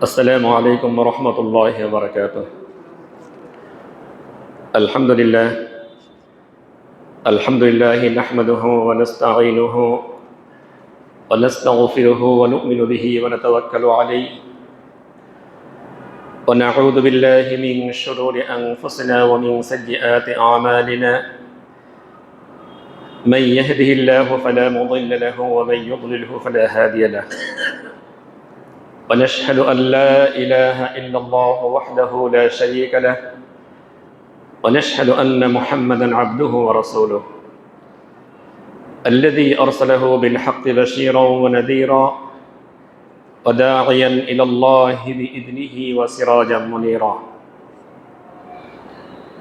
السلام عليكم ورحمة الله وبركاته. الحمد لله نحمده ونستعينه ونستغفره ونؤمن به ونتوكل عليه ونعوذ بالله من شرور أنفسنا ومن سيئات أعمالنا. من يهده الله فلا مضل له ومن يضلله فلا هادي له. ونشهد أن لا إله إلا الله وحده لا شريك له ونشهد أن محمدًا عبده ورسوله الذي أرسله بالحق بشيرا ونذيرا وداعيا إلى الله بإذنه وسراجا منيرا.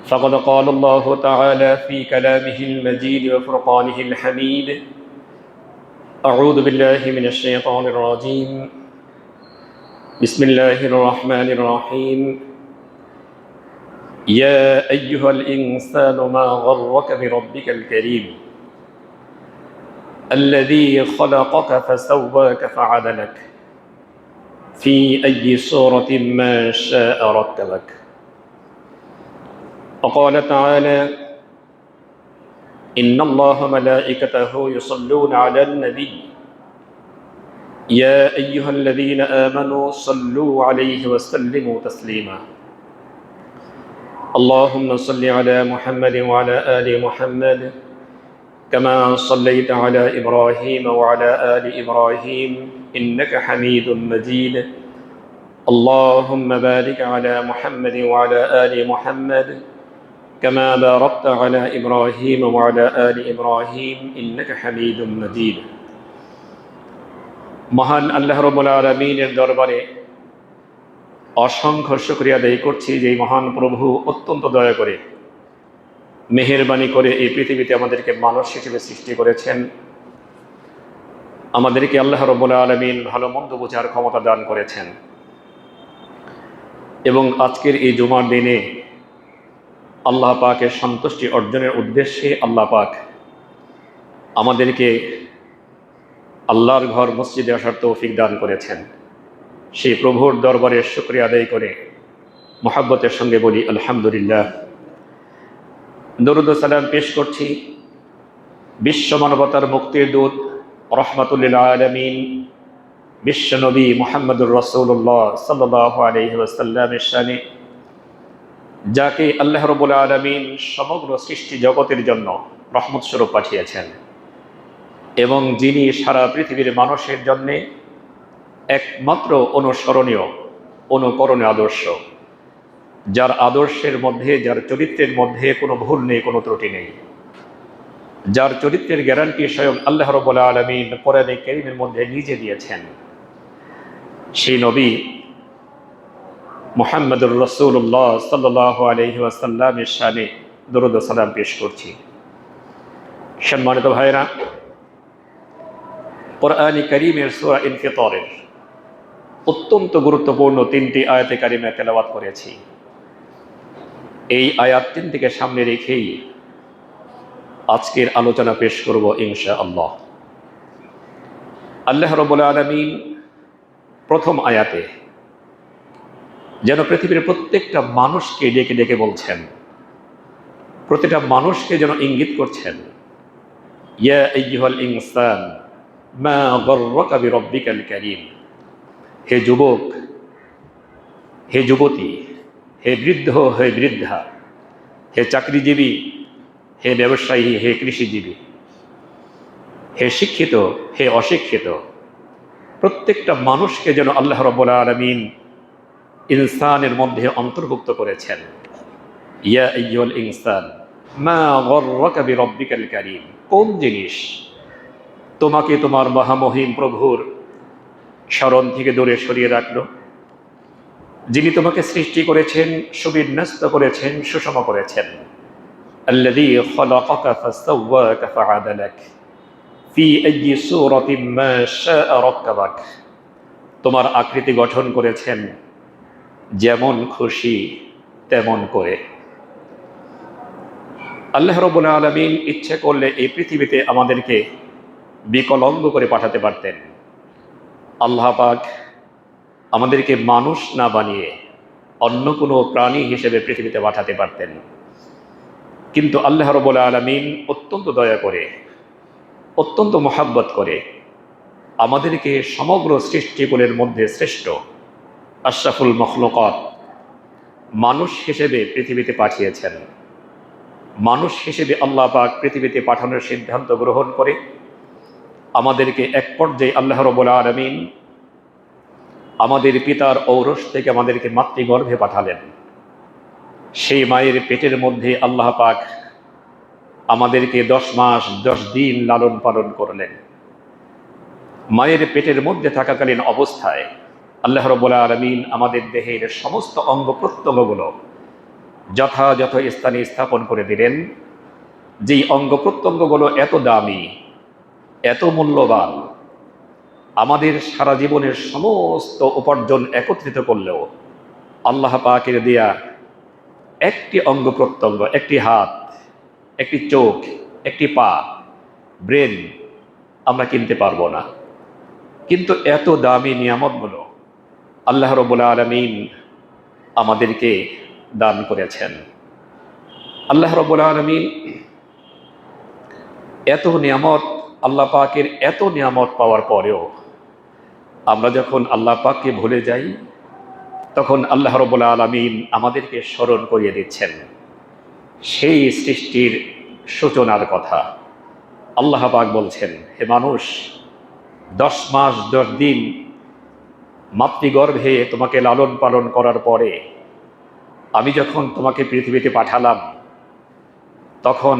فقد قال الله تعالى في كلامه المجيد وفرقانه الحميد: أعوذ بالله من الشيطان الرجيم. بسم الله الرحمن الرحيم. يا أيها الإنسان ما غرك بربك الكريم الذي خلقك فسواك فعدلك في أي صورة ما شاء ركبك. وقال تعالى: إن الله ملائكته يصلون على النبي يا أيها الذين آمنوا صلوا عليه وسلموا تسليما. اللهم صل على محمد وعلى آل محمد كما صليت على إبراهيم وعلى آل إبراهيم إنك حميد مجيد. اللهم بارك على محمد وعلى آل محمد كما باركت على إبراهيم وعلى آل إبراهيم إنك حميد مجيد. মহান আল্লাহ রাব্বুল আলামিনের দরবারে অসংখ্য শুকরিয়া আদায় করছি যে মহান প্রভু অত্যন্ত দয়া করে মেহেরবানি করে এই পৃথিবীতে আমাদেরকে মানুষ হিসেবে সৃষ্টি করেছেন। আমাদেরকে আল্লাহ রাব্বুল আলামিন ভালো মন্দ বোঝার ক্ষমতা দান করেছেন এবং আজকের এই জুমার দিনে আল্লাহ পাকের সন্তুষ্টি অর্জনের উদ্দেশ্যে আল্লাহ পাক আমাদেরকে আল্লাহর ঘর মসজিদে আসার তৌফিক দান করেছেন। সেই প্রভুর দরবারে শুকরিয়া আদায় করে মুহাব্বতের সঙ্গে বলি আলহামদুলিল্লাহ। দরুদ ও সালাম পেশ করছি বিশ্ব মানবতার মুক্তির দূত রাহমাতুল লিল আলামিন বিশ্বনবী মুহাম্মদুর রাসূলুল্লাহ সাল্লাল্লাহু আলাইহি ওয়াসাল্লামের শানে, যাকে আল্লাহ রাব্বুল আলামিন সমগ্র সৃষ্টি জগতের জন্য রহমত স্বরূপ পাঠিয়েছেন এবং যিনি সারা পৃথিবীর মানুষের জন্য একমাত্র অনুসরণীয় অনুকরণীয় আদর্শ, যার আদর্শের মধ্যে, যার চরিত্রের মধ্যে কোনো ভুল নেই, কোনো ত্রুটি নেই, যার চরিত্রের গ্যারান্টি স্বয়ং আল্লাহ রাব্বুল আলামিন কোরআনে কারীমের মধ্যে নিজে দিয়েছেন, সেই নবী মুহাম্মদুর রাসূলুল্লাহ সাল্লাল্লাহু আলাইহি ওয়াসাল্লামের শানে দরুদ ও সালাম পেশ করছি। সম্মানিত ভাইরা, কোরআনে কারীমের সূরা ইনফিতারের অত্যন্ত গুরুত্বপূর্ণ 3টি আয়াতে কারিমা তেলাওয়াত করেছি। এই আয়াত 3টিকে সামনে রেখেই আজকের আলোচনা পেশ করব ইনশাআল্লাহ। আল্লাহ রাব্বুল আলামিন প্রথম আয়াতে যেন পৃথিবীর প্রত্যেকটা মানুষকে ডেকে ডেকে বলছেন, প্রতিটা মানুষকে যেন ইঙ্গিত করছেন, ইয়া আইয়ুহাল ইনসান মা গররাকা বিরব্বিকাল কারীম। হে যুবক, হে যুবতী, হে বৃদ্ধ, হে বৃদ্ধা, হে চাকরিজীবী, হে ব্যবসায়ী, হে কৃষিজীবী, হে শিক্ষিত, হে অশিক্ষিত, প্রত্যেকটা মানুষকে যেন আল্লাহ রাব্বুল আলামিন ইনসানের মধ্যে অন্তর্ভুক্ত করেছেন। ইয়া আইয়ুহাল ইনসান মা গররাকা বিরব্বিকাল কারীম। কোন জিনিস তোমাকে তোমার মহামহিম প্রভুর স্মরণ থেকে দূরে সরিয়ে রাখলো? যিনি তোমাকে সৃষ্টি করেছেন, সুবিন্যস্ত করেছেন, সুষম করেছেন। আল্লাযী খালাকাকা ফাসাওয়াকা ফাআদালাক ফি আইয়ি সূরাতিন মা শাআ রাক্কাবাক। তোমার আকৃতি গঠন করেছেন যেমন খুশি তেমন করে। আল্লাহ রাব্বুল আলামিন ইচ্ছে করলে এই পৃথিবীতে আমাদেরকে বিকলাঙ্গ করে পাঠাতে পারতেন। আল্লাহ পাক আমাদেরকে মানুষ না বানিয়ে অন্য কোনো প্রাণী হিসেবে পৃথিবীতে পাঠাতে পারতেন, কিন্তু আল্লাহ রাব্বুল আলামিন অত্যন্ত দয়া করে, অত্যন্ত মহাব্বত করে আমাদেরকে সমগ্র সৃষ্টিকুলের মধ্যে শ্রেষ্ঠ আশরাফুল মখলুকাত মানুষ হিসেবে পৃথিবীতে পাঠিয়েছেন। মানুষ হিসেবে আল্লাহ পাক পৃথিবীতে পাঠানোর সিদ্ধান্ত গ্রহণ করে আমাদেরকে এক পর্যায়ে আল্লাহ রাব্বুল আলামিন আমাদের পিতার ঔরস থেকে আমাদেরকে মাতৃগর্ভে পাঠালেন। সেই মায়ের পেটের মধ্যে আল্লাহ পাক আমাদেরকে 10 মাস 10 দিন লালন পালন করলেন। মায়ের পেটের মধ্যে থাকাকালীন অবস্থায় আল্লাহ রাব্বুল আলামিন আমাদের দেহের সমস্ত অঙ্গ প্রত্যঙ্গগুলো যথাযথ স্থানে স্থাপন করে দিলেন। যেই অঙ্গ প্রত্যঙ্গগুলো এত দামি, এত মূল্যবান, আমাদের সারা জীবনের সমস্ত উপার্জন একত্রিত করলেও আল্লাহ পাকের দেয়া একটি অঙ্গ প্রত্যঙ্গ, একটি হাত, একটি চোখ, একটি পা, ব্রেন আমরা কিনতে পারবো না। কিন্তু এত দামি নিয়ামতগুলো আল্লাহ রাব্বুল আলামিন আমাদেরকে দান করেছেন। আল্লাহ রাব্বুল আলামিন এত নিয়ামত, আল্লাহ পাকের এত নিয়ামত পাওয়ার পরেও আমরা যখন আল্লাহ পাককে ভুলে যাই, তখন আল্লাহ রাব্বুল আলামিন আমাদেরকে স্মরণ করিয়ে দিচ্ছেন সেই সৃষ্টির সূচনার কথা। আল্লাহ পাক বলছেন, হে মানুষ, 10 মাস 10 দিন মাতৃগর্ভে তোমাকে লালন পালন করার পরে আমি যখন তোমাকে পৃথিবীতে পাঠালাম, তখন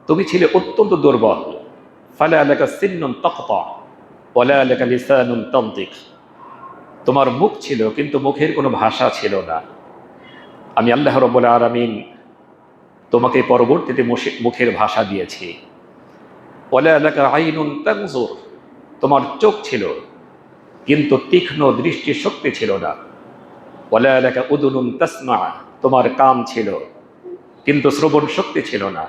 তুমি ছিলে অত্যন্ত দুর্বল। ফালা লাকা সিন্নুন তাকতা ওয়ালা লাকা লিসানুন তানতিক। তোমার মুখ ছিল কিন্তু মুখের কোনো ভাষা ছিল না। আমি আল্লাহ রাব্বুল আলামিন তোমাকে পরবর্তীতে মুখের ভাষা দিয়েছি। ওয়ালা লাকা আইনুন তানজুর। তোমার চোখ ছিল কিন্তু তীক্ষ্ণ দৃষ্টি শক্তি ছিল না। ওয়ালা লাকা উদুনুন তাসমা। তোমার কান ছিল কিন্তু শ্রবণ শক্তি ছিল না।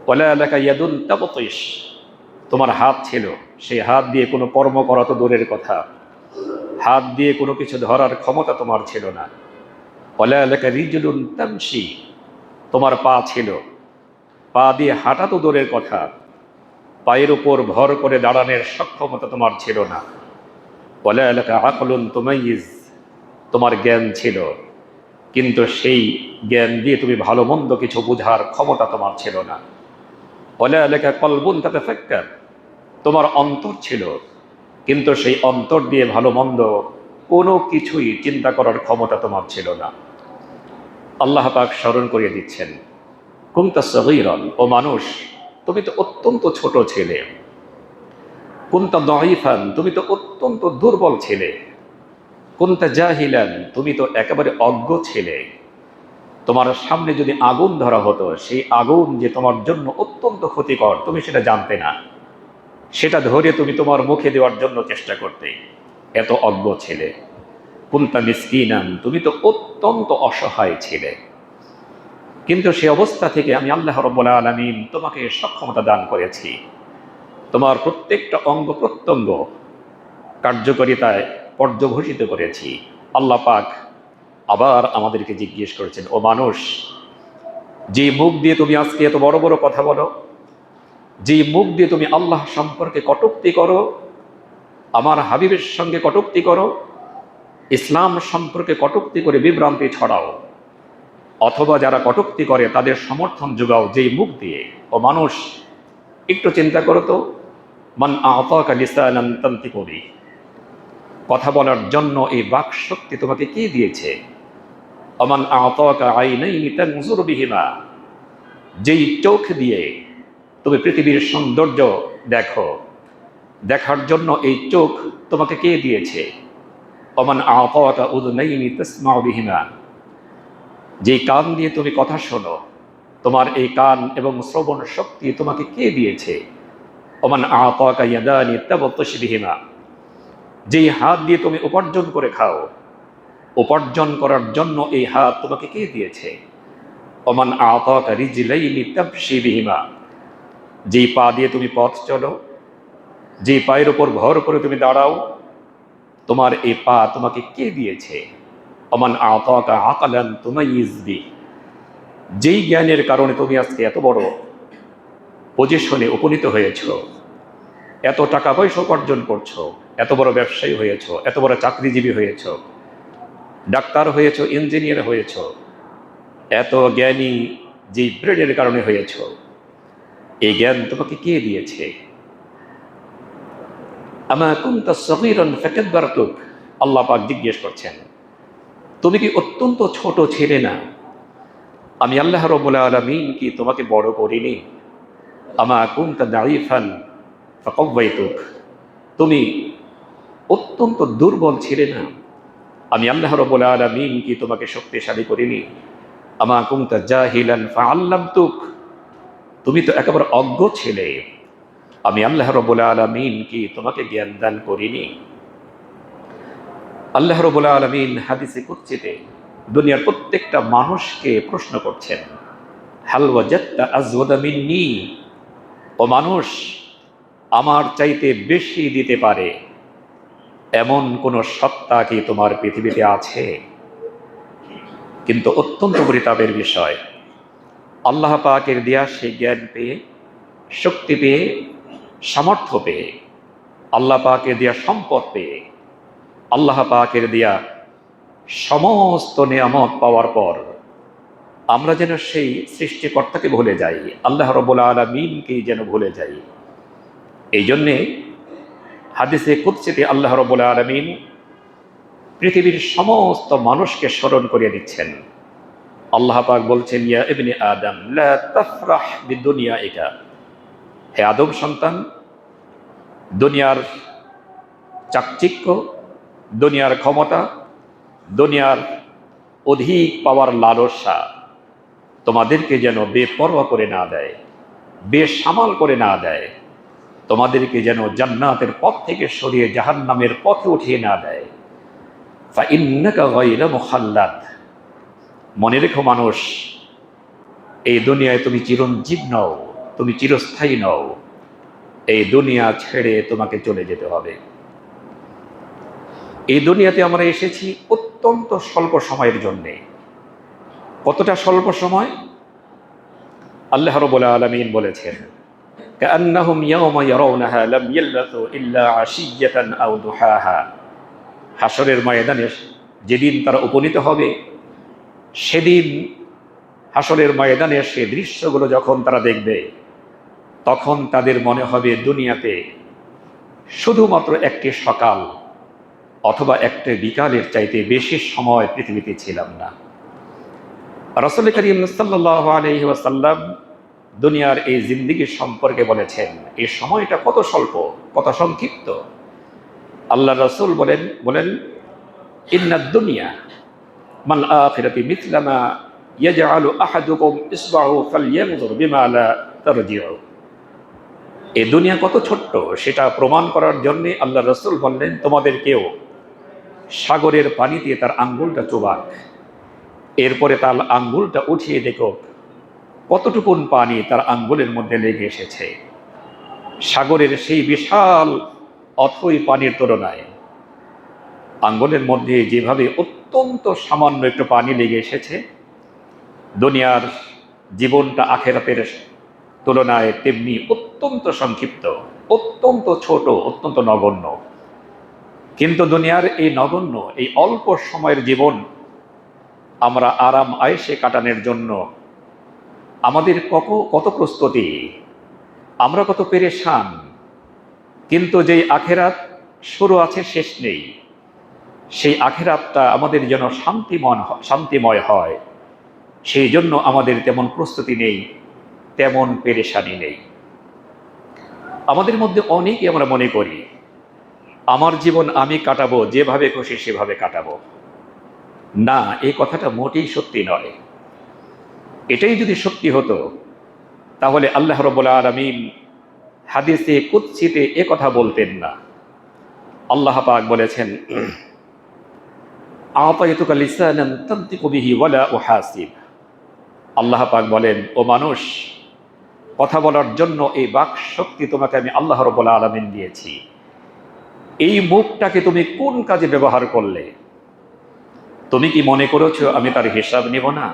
ওয়ালা লাকা ইয়াদুন তাবতিশ। তোমার হাত ছিল, সেই হাত দিয়ে কোনো কর্ম করা তো দূরের কথা, হাত দিয়ে কোনো কিছু ধরার ক্ষমতা তোমার ছিল না। ওয়ালা লাকা রিজলুন তামশি। তোমার পা ছিল, পা দিয়ে হাঁটা তো দূরের কথা, পায়ের উপর ভর করে দাঁড়ানোর সক্ষমতা তোমার ছিল না। ওয়ালা লাকা আকলুন তুমাইয়িজ। তোমার জ্ঞান ছিল কিন্তু সেই জ্ঞান দিয়ে তুমি ভালো মন্দ কিছু বোঝার ক্ষমতা তোমার ছিল না। ওয়ালা লাকা কলবুন তাতাফাক্কার। তোমার অন্তর ছিল কিন্তু সেই অন্তর দিয়ে ভালো মন্দ কোনো কিছুই চিন্তা করার ক্ষমতা তোমার ছিল না। আল্লাহ পাক স্মরণ করিয়ে দিচ্ছেন, কুনতা সগীরান, ও মানুষ তুমি তো অত্যন্ত ছোট ছিলে। কুনতা দাঈফান, তুমি তো অত্যন্ত দুর্বল ছিলে। কুনতা জাহিলান, তুমি তো একেবারে অজ্ঞ ছিলে। তোমার সামনে যদি আগুন ধরা হতো, সেই আগুন যে তোমার জন্য অত্যন্ত ক্ষতিকর তুমি সেটা জানতে না, সেটা ধরে তুমি তোমার মুখে দেওয়ার জন্য চেষ্টা করতে, এত অজ্ঞ ছিলে। কুনতা মিসকিনান, তুমি তো অত্যন্ত অসহায় ছিলে। কিন্তু সে অবস্থা থেকে আমি আল্লাহ রাব্বুল আলামিন তোমাকে সক্ষমতা দান করেছি। তোমার প্রত্যেকটা অঙ্গ প্রত্যঙ্গ কার্যকারিতায় পর্যবসিত করেছি। আল্লাহ পাক আবার আমাদেরকে জিজ্ঞেস করেছেন, ও মানুষ, যে মুখ দিয়ে তুমি আজকে এত বড় বড় কথা বলো, যে মুখ দিয়ে তুমি আল্লাহ সম্পর্কে কটূক্তি করো, আমার হাবিবের সঙ্গে কটূক্তি করো, ইসলাম সম্পর্কে কটূক্তি করে বিভ্রান্তি ছড়াও, অথবা যারা কটূক্তি করে তাদের সমর্থন যোগাও যেই মুখ দিয়ে, ও মানুষ একটু চিন্তা করো তো, মান আতাকা লিসানান তানতিকু বিহি, কথা বলার জন্য এই বাক শক্তি তোমাকে কি দিয়েছে? আমান আতাকা আইনাইনি তানজুরু বিহিমা, যেই চোখ দিয়ে তুমি পৃথিবীর সৌন্দর্য দেখো, দেখার জন্য এই চোখ তোমাকে কে দিয়েছে? আমান আতাকা উযুনাইনি তাসমাউ বিহিমা, যেই কান দিয়ে তুমি কথা শোনো, তোমার এই কান এবং শ্রবণ শক্তি তোমাকে কে দিয়েছে? আমান আতাকা ইয়াদানি তাবতাশ বিহিমা, যেই হাত দিয়ে তুমি উপার্জন করে খাও, উপার্জন করার জন্য এই হাত তোমাকে কে দিয়েছে? ওমান আতাকা রিজলাইনি তামশি বিহিমা, যেই পা দিয়ে তুমি পথ চলো, যেই পায়ের উপর ভর করে তুমি দাঁড়াও, তোমার এই পা তোমাকে কে দিয়েছে? ওমান আতাকা আকালান তুমাইয়িজ বি, যেই জ্ঞানের কারণে তুমি আজকে এত বড় পজিশনে উপনীত হয়েছ, এত টাকা পয়সা উপার্জন করছো, এত বড় ব্যবসায়ী হয়েছ, এত বড় চাকরিজীবী হয়েছ, ডাক্তার হয়েছ, ইঞ্জিনিয়ার হয়েছ, এত জ্ঞানী যে ব্রেনের কারণে হয়েছ, এই জ্ঞান তোমাকে কে দিয়েছে? আমা কুনতা সগীরান ফাকাব্বারতুক, আল্লাহ পাক জিজ্ঞেস করছেন, তুমি কি অত্যন্ত ছোট ছিলে না? আমি আল্লাহ রাব্বুল আলামিন কি তোমাকে বড় করিনি? আমা কুনতা দাঈফান ফাকাওয়াইতুক, তুমি অত্যন্ত দুর্বল ছিলে না? আমি আল্লাহ রাব্বুল আলামিন কি তোমাকে শক্তিশালী করিনি? আমা কুনতা জাহিলান ফাআল্লামতুক, তুমি তো একেবারে অজ্ঞ ছিলে, আমি আল্লাহ রাব্বুল আলামিন কি তোমাকে জ্ঞান দান করিনি? আল্লাহ রাব্বুল আলামিন হাদিসে কুদসিতে দুনিয়ার প্রত্যেকটা মানুষকে প্রশ্ন করছেন, হাল ওয়াজাদতা আজওয়াদা মিন্নি, ও মানুষ, আমার চাইতে বেশি দিতে পারে এমন কোন সত্তা কি তোমার পৃথিবীতে আছে? কিন্তু অত্যন্ত পরিতাপের বিষয়, আল্লাহ পাকের দেয়া সেই জ্ঞান পেয়ে, শক্তি পেয়ে, সামর্থ্য পেয়ে, আল্লাহ পাকের দেয়া সম্পদ পেয়ে, আল্লাহ পাকের দেয়া সমস্ত নিয়ামত পাওয়ার পর আমরা যেন সেই সৃষ্টিকর্তাকে ভুলে যাই, আল্লাহ রাব্বুল আলামিনকেই যেন ভুলে যাই। এই জন্যে হাদিসে কুদসিতে আল্লাহ রাব্বুল আলামিন পৃথিবীর সমস্ত মানুষকে স্মরণ করিয়ে দিচ্ছেন। আল্লাহ পাক বলছেন, ইয়া ইবনে আদম লা তাফরাহ বিদুনিয়াইকা, হে আদম সন্তান, দুনিয়ার চাকচিক্য, দুনিয়ার ক্ষমতা, দুনিয়ার অধিক পাওয়ার লালসা তোমাদেরকে যেন বেপরোয়া করে না দেয়, বেসামাল করে না দেয়, তোমাদেরকে যেন জান্নাতের পথ থেকে সরিয়ে জাহান্নামের পথে উঠিয়ে না দেয়। ফাইন্নাকা গায়রা মুখাল্লাদ, মনে রেখো মানুষ, এই দুনিয়ায় তুমি চিরঞ্জীব নও, তুমি চিরস্থায়ী নও, এই দুনিয়া ছেড়ে তোমাকে চলে যেতে হবে। এই দুনিয়াতে আমরা এসেছি অত্যন্ত স্বল্প সময়ের জন্যে। কতটা স্বল্প সময়? আল্লাহ রাব্বুল আলামিন বলেছেন, কাআন্নাহুম ইয়াওমা ইয়ারাউনাহা লাম ইয়ালবাসু ইল্লা আশিয়াতান আও দুহাহা, হাসরের ময়দানে যেদিন তারা উপনীত হবে, সেদিন হাসরের ময়দানে সে দৃশ্যগুলো যখন তারা দেখবে, তখন তাদের মনে হবে দুনিয়াতে শুধুমাত্র একটি সকাল অথবা একটি বিকালের চাইতে বেশি সময় পৃথিবীতে ছিলাম না। রাসূল করিম সাল্লাল্লাহু আলাইহি ওয়াসাল্লাম দুনিয়ার এই জিন্দেগি সম্পর্কে বলেছেন, এই সময়টা কত স্বল্প, কত সংক্ষিপ্ত। আল্লাহ রাসূল বলেন ইন্নাদ দুনিয়া মাল আখিরাতি মিথলা মা ইয়াজআলু আহাদুকুম ইসবাহু ফালয়ানজুর বিমা লা তারজিউ, এই দুনিয়া কত ছোট্ট সেটা প্রমাণ করার জন্য আল্লাহ রাসূল বললেন, তোমাদের কেউ সাগরের পানিতে তার আঙ্গুলটা চোবাক, এরপরে তার আঙ্গুলটা উঠিয়ে দেখো কতটুকুন পানি তার আঙ্গুলের মধ্যে লেগে এসেছে। সাগরের সেই বিশাল অথই পানির তুলনায় আঙ্গুলের মধ্যে যেভাবে অত্যন্ত সামান্য একটু পানি লেগে এসেছে, দুনিয়ার জীবনটা আখেরাতের তুলনায় তেমনি অত্যন্ত সংক্ষিপ্ত, অত্যন্ত ছোট, অত্যন্ত নগণ্য। কিন্তু দুনিয়ার এই নগণ্য, এই অল্প সময়ের জীবন আমরা আরাম আয়েশে কাটানোর জন্য আমাদের কত প্রস্তুতি, আমরা কত পেরেশান। কিন্তু যেই আখেরাত শুরু আছে শেষ নেই, সেই আখেরাতটা আমাদের যেন শান্তিময় হয়, সেই জন্য আমাদের তেমন প্রস্তুতি নেই, তেমন পেরেশানি নেই। আমাদের মধ্যে অনেকেই আমরা মনে করি আমার জীবন আমি কাটাবো, যেভাবে খুশি সেভাবে কাটাবো। না, এই কথাটা মোটেই সত্যি নয়। এটাই যদি সত্যি হতো, তাহলে আল্লাহ রাব্বুল আলামিন হাদিসে কুদসিতে এ কথা বলতেন না। আল্লাহ পাক বলেছেন, আতাইতুকা লিসানান তানতিকু বিহি ওয়ালা উহাসিব, আল্লাহ পাক বলেন, ও মানুষ, কথা বলার জন্য এই বাক শক্তি তোমাকে আমি আল্লাহ রাব্বুল আলামিন দিয়েছি, এই মুখটাকে তুমি কোন কাজে ব্যবহার করলে? তুমি কি মনে করেছো আমি তার হিসাব নিব না?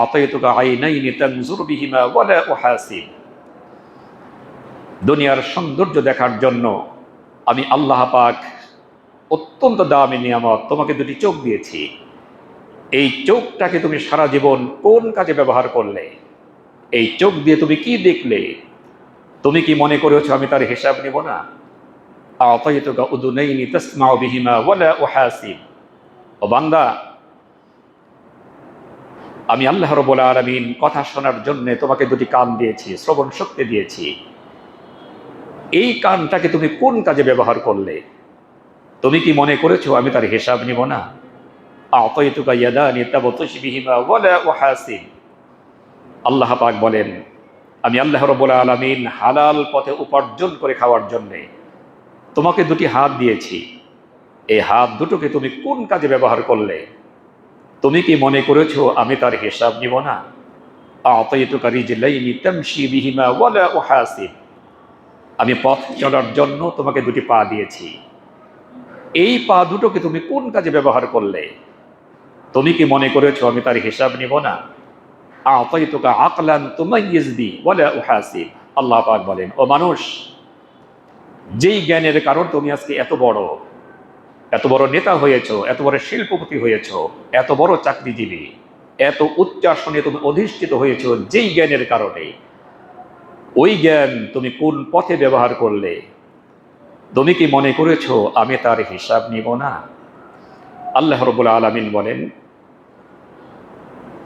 আতাইতুকা আইনাইনি তানজুর বিহিমা ওয়ালা উহাসিব। দুনিয়ার সৌন্দর্য দেখার জন্য আমি আল্লাহ পাক অত্যন্ত দামি নিয়ামত তোমাকে দুটি চোখ দিয়েছি। এই চোখটাকে তুমি সারা জীবন কোন কাজে ব্যবহার করলে? এই চোখ দিয়ে তুমি কি দেখলে? তুমি কি মনে করেছো আমি তার হিসাব নিব না? আতাইতুকা উদুনাইনি তাসমাউ বিহিমা ওয়ালা উহাসিব। ও বান্দা, আমি আল্লাহ রাব্বুল আলামিন কথা শোনার জন্য তোমাকে দুটি কান দিয়েছি, শ্রবণ শক্তি দিয়েছি। এই কানটাকে তুমি কোন কাজে ব্যবহার করলে? তুমি কি মনে করেছো আমি তার হিসাব নিব না? আতাইতুকা ইয়াদানি তাবতাশ বিহিমা ওয়ালা উহাসিব। আল্লাহ পাক বলেন, আমি আল্লাহ রাব্বুল আলামিন হালাল পথে উপার্জন করে খাওয়ার জন্য তোমাকে দুটি হাত দিয়েছি। এই হাত দুটোকে তুমি কোন কাজে ব্যবহার করলে? তুমি কি মনে করেছো আমি তার হিসাব নিব না? আতাইতুকা রিজলাইনি তামশি বিহিমা ওয়ালা উহাসিব। আমি পথ চলার জন্য তোমাকে দুটি পা দিয়েছি। এই পা দুটোকে তুমি কোন কাজে ব্যবহার করলে? তুমি কি মনে করেছো আমি তার হিসাব নিব না? আতাইতুকা আকলান তুমাইয়িজ বি ওয়ালা উহাসিব। আল্লাহ পাক বলেন, ও মানুষ, যেই জ্ঞানের কারণ তুমি আজকে এত বড় নেতা হয়েছো, এত বড় শিল্পপতি হয়েছো, এত বড় চাকরিজীবী, এত উচ্চ আসনে তুমি অধিষ্ঠিত হয়েছো, যেই জ্ঞানের কারণে, ওই জ্ঞান তুমি কোন পথে ব্যবহার করলে? তুমি কি মনে করেছো আমি তার হিসাব নিব না? আল্লাহ রাব্বুল আলামিন বলেন,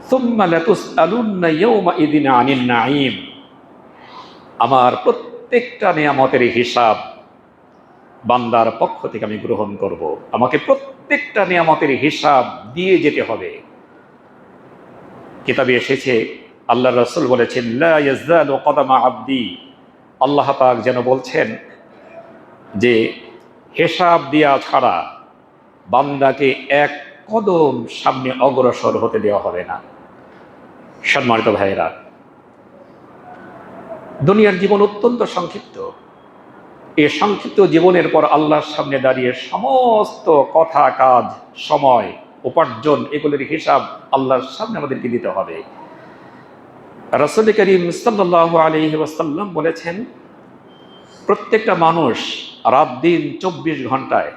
সুম্মা লাতুসআলুন্না ইয়াওমাইযিন আনিন নাঈম। আমার প্রত্যেকটা নিয়ামতের হিসাব বান্দার পক্ষ থেকে আমি গ্রহণ করব। আমাকে প্রত্যেকটা নিয়ামতের হিসাব দিয়ে যেতে হবে। কিতাবে এসেছে, আল্লাহ রাসূল বলেছেন, লা ইয়াযালু কদামা আবদি। আল্লাহ পাক যেন বলছেন যে হিসাব দেয়া ছাড়া বান্দাকে এক কদম সামনে অগ্রসর হতে দেওয়া হবে না। সম্মানিত ভাইয়েরা, দুনিয়ার জীবন অত্যন্ত সংক্ষিপ্ত। এই সংক্ষিপ্ত জীবনের পর আল্লাহর সামনে দাঁড়িয়ে সমস্ত কথা, কাজ, সময়, উপার্জন, এগুলোর হিসাব আল্লাহর সামনে আমাদেরকে দিতে হবে। রাসূল করিম সাল্লাল্লাহু আলাইহি ওয়াসাল্লাম বলেছেন, প্রত্যেকটা মানুষ রাত দিন 24 ঘন্টায়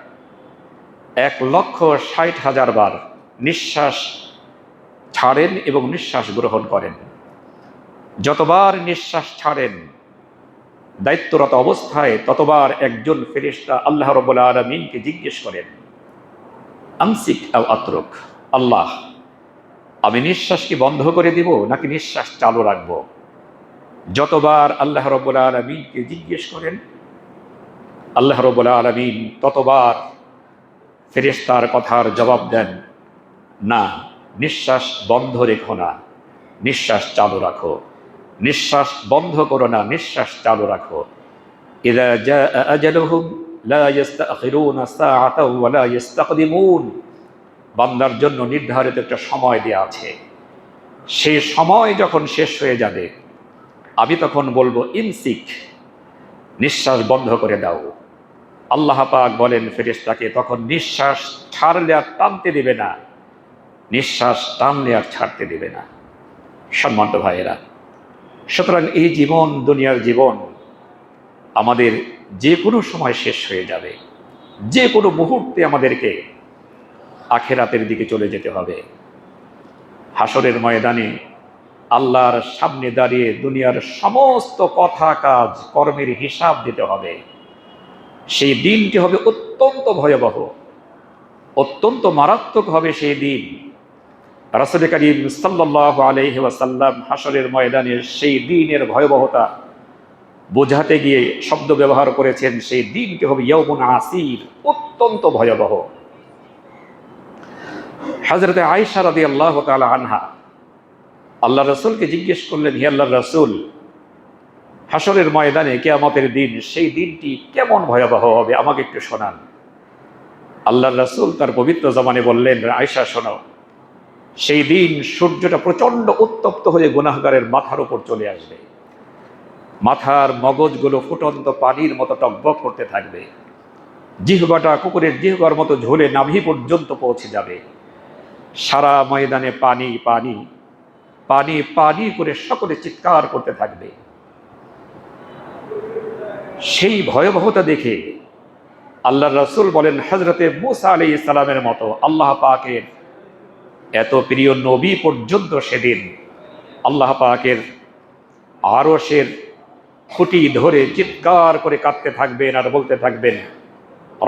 1,60,000 বার নিঃশ্বাস ছাড়েন এবং নিঃশ্বাস গ্রহণ করেন। যতবার নিঃশ্বাস ছাড়েন দায়িত্বরত অবস্থায়, ততবার একজন ফেরেশতা আল্লাহ রাব্বুল আলামিনকে জিজ্ঞেস করেন, আমসিক আও আতরুক। আল্লাহ, আমি নিঃশ্বাস কি বন্ধ করে দিব নাকি নিঃশ্বাস চালু রাখবো? যতবার আল্লাহ রাব্বুল আলামিনকে জিজ্ঞেস করেন, আল্লাহ রাব্বুল আলামিন ততবার ফেরেশতার কথার জবাব দেন, না, নিঃশ্বাস বন্ধ রেখো না, নিঃশ্বাস চালু রাখো। নিঃশ্বাস বন্ধ করো না, নিঃশ্বাস চালু রাখো। ইযা জাআ আজালুহুম লা ইস্তাখিরুনা সাআতাও ওয়া লা ইস্তাকদিমুন। বান্দার জন্য নির্ধারিত একটা সময় দেয়া আছে। সেই সময় যখন শেষ হয়ে যাবে, আমি তখন বলবো, ইমসিক, নিঃশ্বাস বন্ধ করে দাও। আল্লাহ পাক বলেন ফেরেশতাকে, তখন নিঃশ্বাস ছাড়লে আর টানতে দিবে না, নিঃশ্বাস টানলে আর ছাড়তে দিবে না। সম্মানিত ভাইয়েরা, সুতরাং এই জীবন, দুনিয়ার জীবন আমাদের যে কোনো সময় শেষ হয়ে যাবে। যে কোনো মুহূর্তে আমাদেরকে আখিরাতের দিকে চলে যেতে হবে। হাসরের ময়দানে আল্লাহর সামনে দাঁড়িয়ে দুনিয়ার সমস্ত কথা, কাজ, কর্মের হিসাব দিতে হবে। সেই দিনটি হবে অত্যন্ত ভয়াবহ, অত্যন্ত মারাত্মক হবে সেই দিন। রাসূল করিম সাল্লাল্লাহু আলাইহি ওয়াসাল্লাম হাসরের ময়দানে সেই দিনের ভয়াবহতা বোঝাতে গিয়ে শব্দ ব্যবহার করেছেন, সেই দিনটি হবে ইয়াউমুন আসির, অত্যন্ত ভয়াবহ। হযরতে আয়েশা রাদিয়াল্লাহু তাআলা আনহা আল্লাহ রাসূলকে জিজ্ঞেস করলেন, হে আল্লাহর রাসূল, হাসরের ময়দানে কিয়ামতের দিন, সেই দিনটি কেমন ভয়াবহ হবে, আমাকে একটু শোনান। আল্লাহর রাসূল তার পবিত্র জবানে বললেন, আয়েশা শোনো, সেই দিন সূর্যটা প্রচন্ড উত্তপ্ত হয়ে গুনাহগারের মাথার উপর চলে আসবে। মাথার মগজগুলো ফুটন্ত পানির মতো টকবক করতে থাকবে। জিহ্বাটা কুকুরের জিহ্বার মতো ঝোলে নাভি পর্যন্ত পৌঁছে যাবে। সারা ময়দানে পানি পানি পানি পানি করে সকলে চিৎকার করতে থাকবে। সেই ভয়াবহতা দেখে আল্লাহ রাসূল বলেন, হযরতে মূসা আলাইহিস সালামের মতো আল্লাহ পাকের এত প্রিয় নবী পর্যন্ত সেদিন আল্লাহ পাকের আরশের খুঁটি ধরে চিৎকার করে কাঁদতে থাকবেন আর বলতে থাকবেন,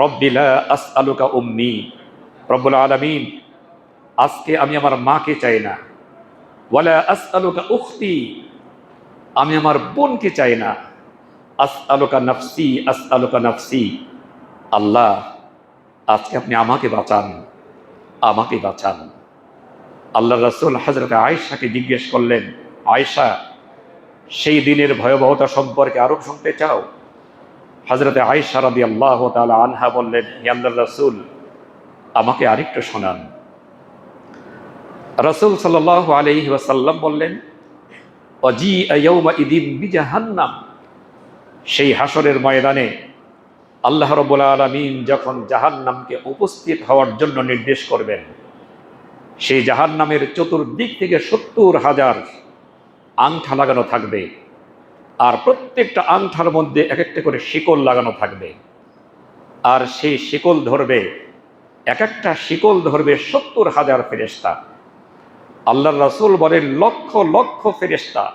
রব্বি লা আসআলুকা উম্মি, রব্বুল আলামিন, আজকে আমি আমার মাকে চাই না, ওয়ালা আসআলুকা উখতি, আমি আমার বোনকে চাই না, আসআলুকা নাফসি, আসআলুকা নাফসি, আল্লাহ আজকে আপনি আমাকে বাঁচান, আমাকে বাঁচান। আল্লাহ রাসূল হযরত আয়েশাকে জিজ্ঞেস করলেন, আয়েশা, সেই দিনের ভয়াবহতা সম্পর্কে আরো শুনতে চাও? হযরত আয়েশা রাদিয়াল্লাহু তাআলা আনহা বললেন, হে আল্লাহর রাসূল, আমাকে আরেকটু শোনান। রাসূল সাল্লাল্লাহু আলাইহি ওয়াসাল্লাম বললেন, ওয়াজিআ ইয়াউমাইদিন বিজাহান্নাম, সেই হাসরের ময়দানে আল্লাহ রাব্বুল আলামিন যখন জাহান্নামকে উপস্থিত হওয়ার জন্য নির্দেশ করবেন, সেই জাহান্নামের চতুর্দিক থেকে ৭০,০০০ আংঠা লাগানো থাকবে, আর প্রত্যেকটা আংঠার মধ্যে এক একটা করে শিকল লাগানো থাকবে, আর সেই শিকল ধরবে, এক একটা শিকল ধরবে ৭০,০০০ ফেরেশতা। আল্লাহর রাসূল বলেন, লক্ষ লক্ষ ফেরেশতা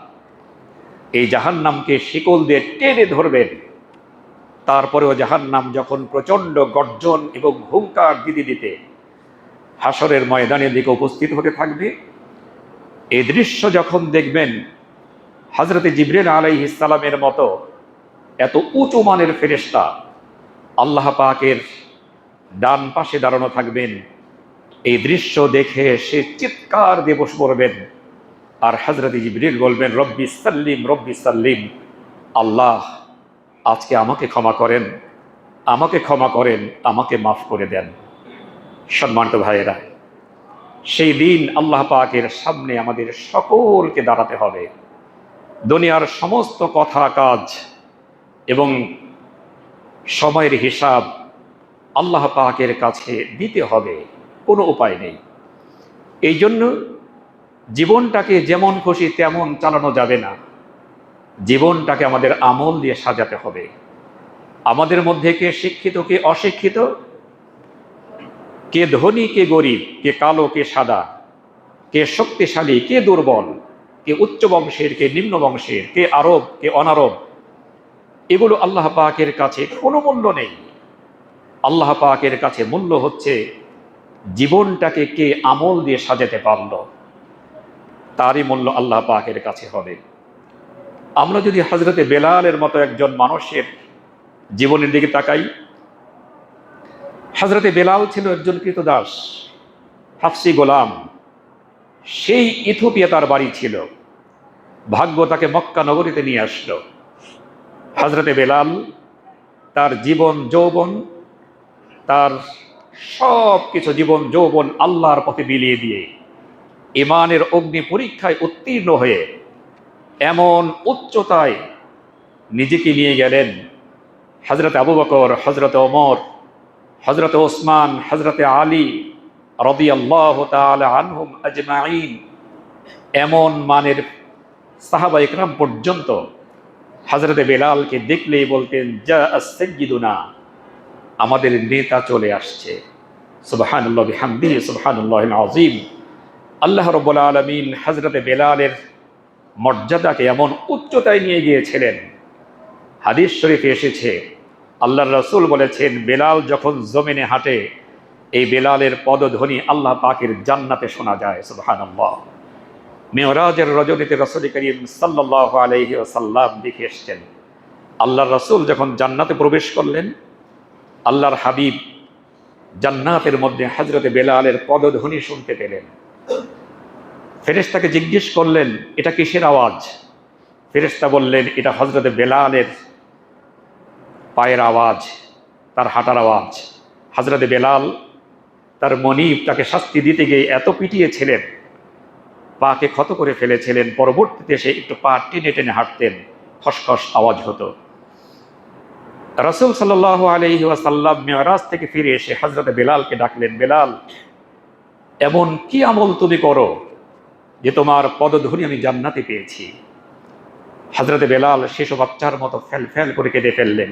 এই জাহান্নামকে শিকল দিয়ে টেনে ধরবেন। তারপরেও জাহান্নাম যখন প্রচণ্ড গর্জন এবং হুঙ্কার দিতে দিতে হাসরের ময়দানের দিকে উপস্থিত হতে থাকবে, এই দৃশ্য যখন দেখবেন, হযরতে জিবরিল আলাইহিস সালামের মতো এত উঁচু মানের ফেরেশতা আল্লাহ পাকের ডান পাশে দাঁড়ানো থাকবেন, এই দৃশ্য দেখে সে চিৎকার দিয়ে বসে পড়বেন, আর হযরতে জিবরিল বলবেন, রব্বি সাল্লিম, রব্বি সাল্লিম, আল্লাহ আজকে আমাকে ক্ষমা করেন, আমাকে ক্ষমা করেন, আমাকে মাফ করে দেন। সম্মানিত ভাইয়েরা, সেই দিন আল্লাহ পাকের সামনে আমাদের সকলকে দাঁড়াতে হবে। দুনিয়ার সমস্ত কথা কাজ এবং সময়ের হিসাব আল্লাহ পাকের কাছে দিতে হবে, কোনো উপায় নেই। এই জন্য জীবনটাকে যেমন খুশি তেমন চালানো যাবে না, জীবনটাকে আমাদের আমল দিয়ে সাজাতে হবে। আমাদের মধ্যে কে শিক্ষিত কে অশিক্ষিত, কে ধনী কে গরিব, কে কালো কে সাদা, কে শক্তিশালী কে দুর্বল, কে উচ্চ বংশের কে নিম্ন বংশের, কে আরব কে অনারব, এগুলো আল্লাহ পাকের কাছে কোনো মূল্য নেই। আল্লাহ পাকের কাছে মূল্য হচ্ছে জীবনটাকে কে আমল দিয়ে সাজাতে পারল, তারই মূল্য আল্লাহ পাকের কাছে হবে। আমরা যদি হযরতে বেলালের মতো একজন মানুষের জীবনের দিকে তাকাই, হযরতে বেলাল ছিল একজন কৃতদাস, হাফসি গোলাম। সেই ইথিওপিয়া তার বাড়ি ছিল, ভাগ্য তাকে মক্কা নগরীতে নিয়ে আসলো। হযরতে বেলাল তার জীবন যৌবন, তার সব কিছু জীবন যৌবন আল্লাহর পথে বিলিয়ে দিয়ে ঈমানের অগ্নি পরীক্ষায় উত্তীর্ণ হয়ে এমন উচ্চতায় নিজেকে নিয়ে গেলেন, হযরতে আবু বকর, হযরতে ওমর, হযরতে ওসমান, হযরতে আলী রাদিয়াল্লাহু তাআলা আনহুম আজমাইন, এমন মানের সাহাবা ইকরাম পর্যন্ত হযরতে বেলালকে দেখলেই বলতেন, যা আস-সাইয়্যিদুনা, আমাদের নেতা চলে আসছে। সুবহানাল্লাহ বিহামদিহি সুবহানাল্লাহিল আযীম। আল্লাহ রাব্বুল আলামিন হযরতে বেলালের মর্যাদাকে এমন উচ্চতায় নিয়ে গিয়েছিলেন, হাদিস শরীফে এসেছে, আল্লাহর রাসূল বলেছেন, বেলাল যখন জমিনে হাঁটে, এই বেলালের পদধ্বনি আল্লাহ পাকের জান্নাতে শোনা যায়। সুবহানাল্লাহ। মেরাজের রজনীতে রাসূল করিম সাল্লাল্লাহু আলাইহি ওয়াসাল্লাম দেখে এসেছেন, আল্লাহর রাসূল যখন জান্নাতে প্রবেশ করলেন, আল্লাহর হাবিব জান্নাতের মধ্যে হযরতে বেলালের পদধ্বনি শুনতে পেলেন। ফেরেশতাকে জিজ্ঞেস করলেন, এটা কিসের আওয়াজ? ফেরেশতা বললেন, এটা হযরতে বেলালের পায়ের আওয়াজ, তার হাঁটার আওয়াজ। হযরতে বেলাল তার মনিব তাকে শাস্তি দিতে গিয়ে এত পিটিয়েছিলেন, পাকে ক্ষত করে ফেলেছিলেন, পরবর্তীতে সে একটু পা টেনে টেনে হাঁটতেন, খসখস আওয়াজ হতো। রাসূল সাল্লাল্লাহু আলাইহি ওয়াসাল্লাম মিরাজ থেকে ফিরে এসে হযরত বেলালকে ডাকলেন, বেলাল, এমন কি আমল তুমি করো যে তোমার পদধূলি আমি জান্নাতে পেয়েছি? হযরত বেলাল শিশু বাচ্চার মতো ফেল ফেল করে কেঁদে ফেললেন।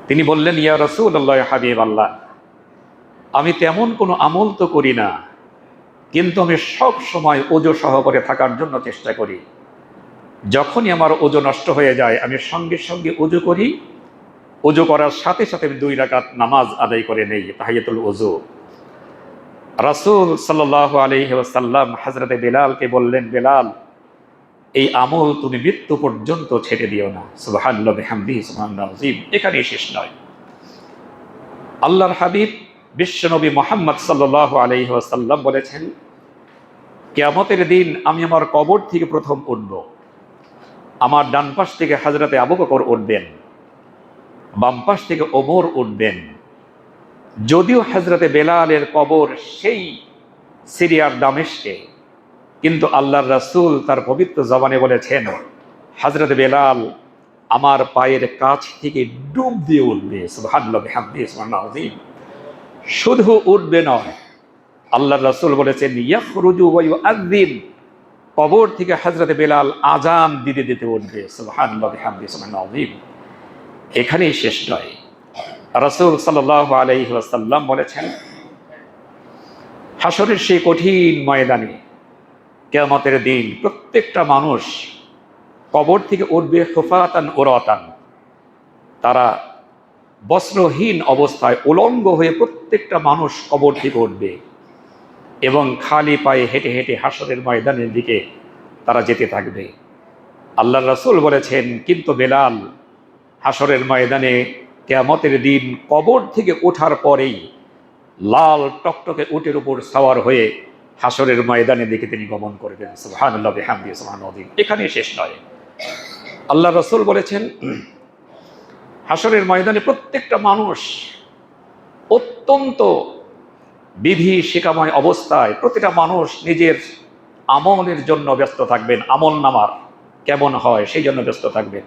তিনি বললেন, ইয়া রাসূলুল্লাহ, হাবিবাল্লাহ, আমি তেমন কোনো আমল তো করি না, কিন্তু আমি সব সময় ওযু সহকারে থাকার জন্য চেষ্টা করি। যখনই আমার ওযু নষ্ট হয়ে যায় আমি সঙ্গে সঙ্গে ওযু করি, ওযু করার সাথে সাথে আমি 2 রাকাত নামাজ আদায় করে নেই, তাহিয়াতুল ওযু। রাসূল সাল্লাল্লাহু আলাইহি ওয়াসাল্লাম হযরত বেলালকে বললেন, বেলাল, এই আমল তুমি মৃত্যু পর্যন্ত ছেড়ে দিও না। সুবহানাল্লাহি ওয়া বিহামদিহি সুবহানাল্লাহিল আযীম। এখানেই শেষ নয়, আল্লাহর হাবিব বিশ্বনবী মুহাম্মদ সাল্লাল্লাহু আলাইহি ওয়াসাল্লাম বলেছেন, কিয়ামতের দিন আমি আমার কবর থেকে প্রথম উঠব। আমার ডান পাশ থেকে হযরতে আবু বকর উঠবেন, বাম পাশ থেকে ওমর উঠবেন। যদিও হযরতে বেলালের কবর সেই সিরিয়ার দামেস্কে, কিন্তু আল্লাহর রাসূল তার পবিত্র জবানে বলেছেন, হযরত বেলাল আমার পায়ের কাছ থেকে ডুব দিয়ে উঠবে। সুবহানাল্লাহি ওয়া বিহামদিহি সুবহানাল্লাহিল আযীম। শুধু উঠবে নয়, আল্লাহর রাসূল বলেছেন, ইয়াখরুজু ওয়া ইউআযযিন, কবর থেকে হযরত বেলাল আযান দিতে দিতে উঠবে। সুবহানাল্লাহি ওয়া বিহামদিহি সুবহানাল্লাহিল আযীম। এখানেই শেষ নয়, রাসূল সাল্লাল্লাহু আলাইহি ওয়াসাল্লাম বলেছেন, হাসরের সেই কঠিন ময়দানে কিয়ামতের দিন প্রত্যেকটা মানুষ কবর থেকে উঠবে খুফাতান উরাতান। তারা বস্ত্রহীন অবস্থায় উলঙ্গ হয়ে প্রত্যেকটা মানুষ কবর থেকে উঠবে এবং খালি পায়ে হেঁটে হেঁটে হাসরের ময়দানের দিকে তারা যেতে থাকবে। আল্লাহর রাসূল বলেছেন, কিন্তু বেলাল হাসরের ময়দানে কিয়ামতের দিন কবর থেকে ওঠার পরেই লাল টকটকে উটের উপর সাওয়ার হয়ে হাসরের ময়দানের দিকে তিনি গমন করবেন। সুবহানাল্লাহি ওয়া বিহামদিহি সুবহানাল্লাহিল আযীম। এখানেই শেষ নয়, আল্লাহর রাসূল বলেছেন, হাসরের ময়দানে প্রত্যেকটা মানুষ অত্যন্ত বিভীষিকাময় অবস্থায় প্রতিটা মানুষ নিজের আমলের জন্য ব্যস্ত থাকবেন, আমল নামার কেমন হয় সেই জন্য ব্যস্ত থাকবেন।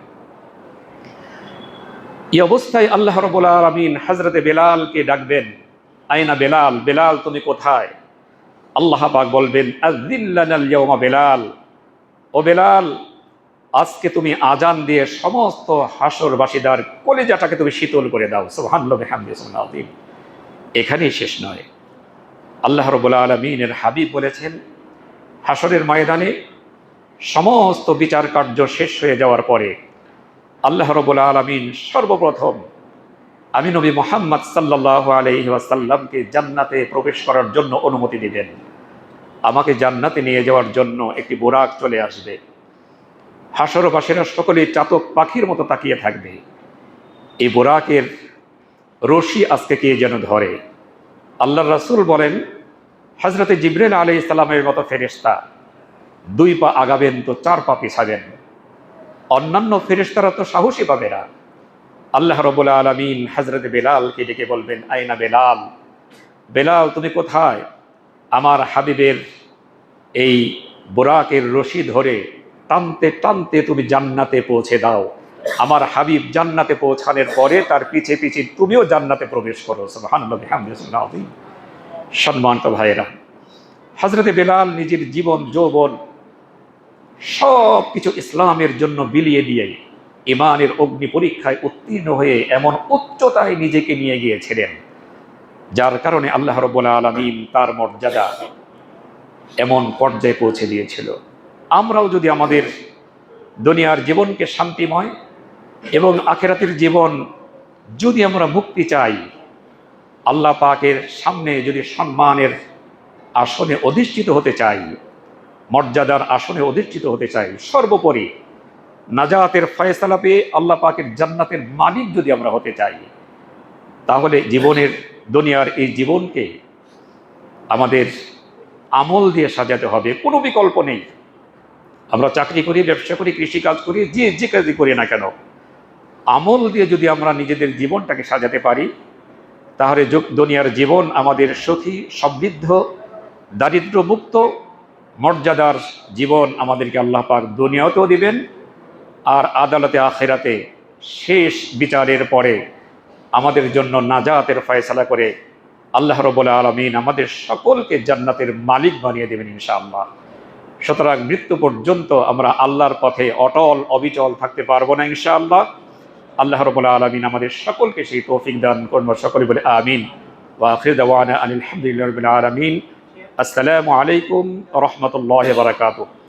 এই অবস্থায় আল্লাহ রাব্বুল আলামিন হযরতে বেলালকে ডাকবেন, আইনা বেলাল, বেলাল তুমি কোথায়? আল্লাহ পাক বলবেন, আযিন লানাল ইয়াওমা বেলাল, ও বেলাল, আজকে তুমি আজান দিয়ে সমস্ত হাসরবাসীদের কলিজাটাকে তুমি শীতল করে দাও। সুবহানাল্লাহি ওয়া বিহামদিহি সুবহানাল্লাহিল আযীম। এখানেই শেষ নয়, আল্লাহ রাব্বুল আলামিনের হাবিব বলেছেন, হাসরের ময়দানে সমস্ত বিচার কার্য শেষ হয়ে যাওয়ার পরে আল্লাহ রাব্বুল আলামিন সর্বপ্রথম আমি নবী মুহাম্মদ সাল্লাল্লাহু আলাইহি ওয়াসাল্লামকে জান্নাতে প্রবেশ করার জন্য অনুমতি দিবেন। আমাকে জান্নাতে নিয়ে যাওয়ার জন্য একটি বুরাক চলে আসবে। হাসরবাসীরা সকলেই চাতক পাখির মতো তাকিয়ে থাকবে। এই বুরাকের রশি আজকে কে যেন ধরে। আল্লাহর রাসূল বলেন, হযরতে জিবরাইল আলাইহিস সালামের মতো ফেরেশতা 2 পা আগাবেন তো 4 পা পিছাবেন। অন্যান্য ফেরেশতারা তো সাহসী পাবে না। আল্লাহ রাব্বুল আলামিন হযরতে বেলালকে ডেকে বলবেন, আইনা বেলাল, বেলাল তুমি কোথায়? আমার হাবিবের এই বুরাকের রশি ধরে টানতে টানতে তুমি জান্নাতে পৌঁছে দাও। আমার হাবিব জান্নাতে পৌঁছানোর পরে তার পিছে পিছে তুমিও জান্নাতে প্রবেশ করো। সুবহানাল্লাহি ওয়া বিহামদিহি সুবহানাল্লাহিল আযীম। সম্মানিত ভাইয়েরা, হযরতে বেলাল নিজের জীবন যৌবন সব কিছু ইসলামের জন্য বিলিয়ে দিয়ে ঈমানের অগ্নি পরীক্ষায় উত্তীর্ণ হয়ে এমন উচ্চতায় নিজেকে নিয়ে গিয়েছিলেন, যার কারণে আল্লাহ রাব্বুল আলামিন তার মর্যাদা এমন পর্যায়ে পৌঁছে দিয়েছিল। আমরাও যদি আমাদের দুনিয়ার জীবনকে শান্তিময় এবং আখিরাতের জীবন যদি আমরা মুক্তি চাই, আল্লাহ পাকের সামনে যদি সম্মানের আসনে অধিষ্ঠিত হতে চাই, মর্যাদার আসনে অধিষ্ঠিত হতে চাই, সর্বোপরি নাজাতের ফয়সালা পেয়ে আল্লাহ পাকের জান্নাতের মালিক যদি আমরা হতে চাই, তাহলে জীবনের দুনিয়ার এই জীবনকে আমাদের আমল দিয়ে সাজাতে হবে। কোনো বিকল্প নেই। আমরা চাকরি করি, ব্যবসা করি, কৃষিকাজ করি, যে কাজই করি না কেন, আমল দিয়ে যদি আমরা নিজেদের জীবনটাকে সাজাতে পারি, তাহলে দুনিয়ার জীবন আমাদের সুখী, সমৃদ্ধ, দারিদ্র্যমুক্ত, মর্যাদার জীবন আমাদেরকে আল্লাহ পাক দুনিয়াতেও দিবেন, আর আদালতে আখিরাতে শেষ বিচারের পরে আমাদের জন্য নাজাতের ফয়সালা করে আল্লাহ রাব্বুল আলামিন আমাদের সকলকে জান্নাতের মালিক বানিয়ে দেবেন ইনশাআল্লাহ। সুতরাং মৃত্যু পর্যন্ত আমরা আল্লাহর পথে অটল অবিচল থাকতে পারবো না ইনশাআল্লাহ। আল্লাহ রাব্বুল আলামিন আমাদের সকলকে সেই তৌফিক দান করুন। সকলে বলে আমিন। ওয়া আখিরু দাওয়ানা আনিল হামদুলিল্লাহি রাব্বিল আলামিন। আসসালামু আলাইকুম ওয়া রাহমাতুল্লাহি ওয়া বারাকাতুহু।